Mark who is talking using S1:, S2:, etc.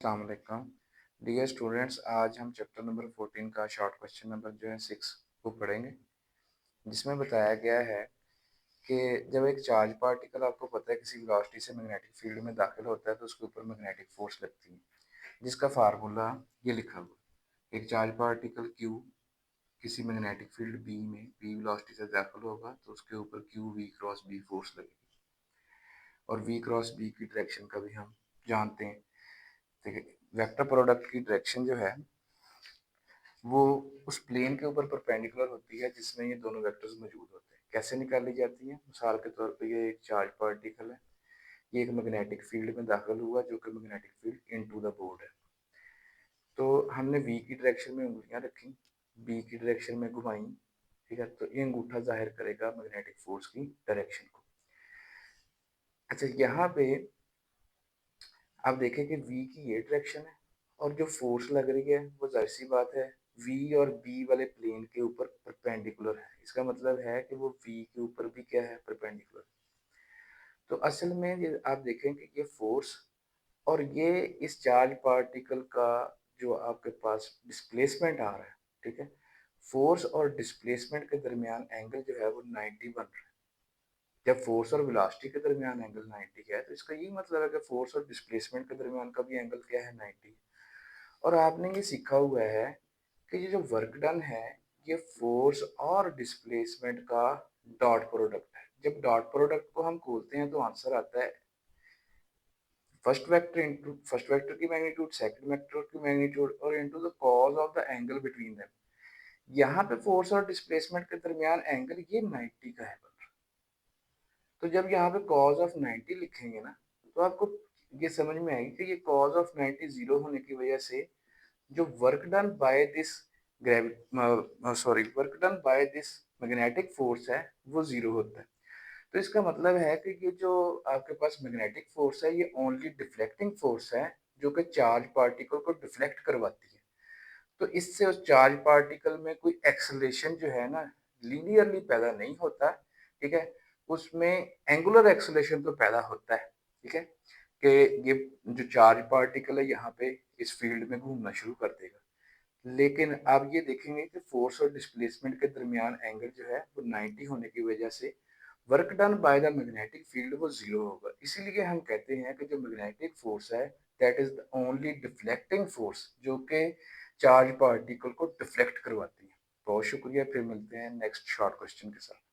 S1: अस्सलाम वालेकुम dear students. आज हम चैप्टर नंबर 14 का शॉर्ट क्वेश्चन नंबर जो है 6 को पढ़ेंगे, जिसमें बताया गया है कि जब एक चार्ज पार्टिकल, आपको पता है, किसी वेलोसिटी से मैग्नेटिक फील्ड में दाखिल होता है तो उसके ऊपर मैग्नेटिक फोर्स लगती है, जिसका फार्मूला ये लिखा हुआ। एक चार्ज पार्टिकल Q किसी मैग्नेटिक फील्ड B में B वेलोसिटी से दाखिल होगा तो उसके ऊपर Q V cross B force लगेगी, और V क्रॉस B की डायरेक्शन का भी हम जानते हैं। ठीक है, वेक्टर प्रोडक्ट की डायरेक्शन जो है वो उस प्लेन के ऊपर परपेंडिकुलर होती है जिसमें ये दोनों वेक्टर्स मौजूद होते हैं। कैसे निकाली जाती है? मिसाल के तौर पे ये एक चार्ज पार्टिकल है, ये एक मैग्नेटिक फील्ड में दाखिल हुआ जो कि magnetic field into the board है। तो हमने वी की डायरेक्शन में उंगलियां रखी, बी की डायरेक्शन में घुमाई, ठीक है, तो ये अंगूठा जाहिर करेगा मैग्नेटिक फोर्स की डायरेक्शन को। अच्छा, यहाँ पे आप देखें कि वी की ये डायरेक्शन है और जो फोर्स लग रही है वो जाहिर सी बात है वी और बी वाले प्लेन के ऊपर परपेंडिकुलर है। इसका मतलब है कि वो वी के ऊपर भी क्या है, परपेंडिकुलर। तो असल में ये आप देखें कि ये फोर्स और ये इस चार्ज पार्टिकल का जो आपके पास डिस्प्लेसमेंट आ रहा है, ठीक है, फोर्स और डिस्प्लेसमेंट के दरमियान एंगल जो है वो 90 बन रहा है। जब फोर्स और वेलोसिटी के दरमियान एंगल 90 है तो इसका यही मतलब है कि फोर्स और डिस्प्लेसमेंट के दरमियान का भी एंगल क्या है, 90। और आपने ये सीखा हुआ है कि ये जो वर्क डन है ये फोर्स और डिस्प्लेसमेंट का डॉट प्रोडक्ट है। जब डॉट प्रोडक्ट को हम खोलते हैं तो आंसर आता है first vector into first vector की मैग्नीट्यूड, सेकंड वेक्टर की मैग्नीट्यूड और into the cause of the angle between them. यहाँ पे फोर्स और डिस्प्लेसमेंट के दरमियान एंगल ये 90 का है। तो जब यहाँ पे कॉज ऑफ 90 लिखेंगे ना तो आपको ये समझ में आएगी कि ये कॉज ऑफ 90 जीरो होने की वजह से जो work done by this work done by this magnetic force है वो जीरो होता है। तो इसका मतलब है कि ये जो आपके पास मैग्नेटिक फोर्स है ये ओनली डिफ्लेक्टिंग फोर्स है, जो कि चार्ज पार्टिकल को डिफ्लेक्ट करवाती है। तो इससे उस चार्ज पार्टिकल में कोई एक्सेलरेशन जो है ना लीनियरली पैदा नहीं होता, ठीक है, उसमें एंगुलर एक्सेलरेशन तो पैदा होता है। ठीक है, कि ये जो चार्ज पार्टिकल है यहाँ पे इस फील्ड में घूमना शुरू कर देगा, लेकिन आप ये देखेंगे कि फोर्स और डिस्प्लेसमेंट के दरमियान एंगल जो है वो 90 होने की वजह से work done by the magnetic field वो जीरो होगा। इसीलिए हम कहते हैं कि जो मैग्नेटिक फोर्स है that is the only deflecting force, जो कि चार्ज पार्टिकल को डिफ्लेक्ट करवाती है। बहुत शुक्रिया, फिर मिलते हैं नेक्स्ट शॉर्ट क्वेश्चन के साथ।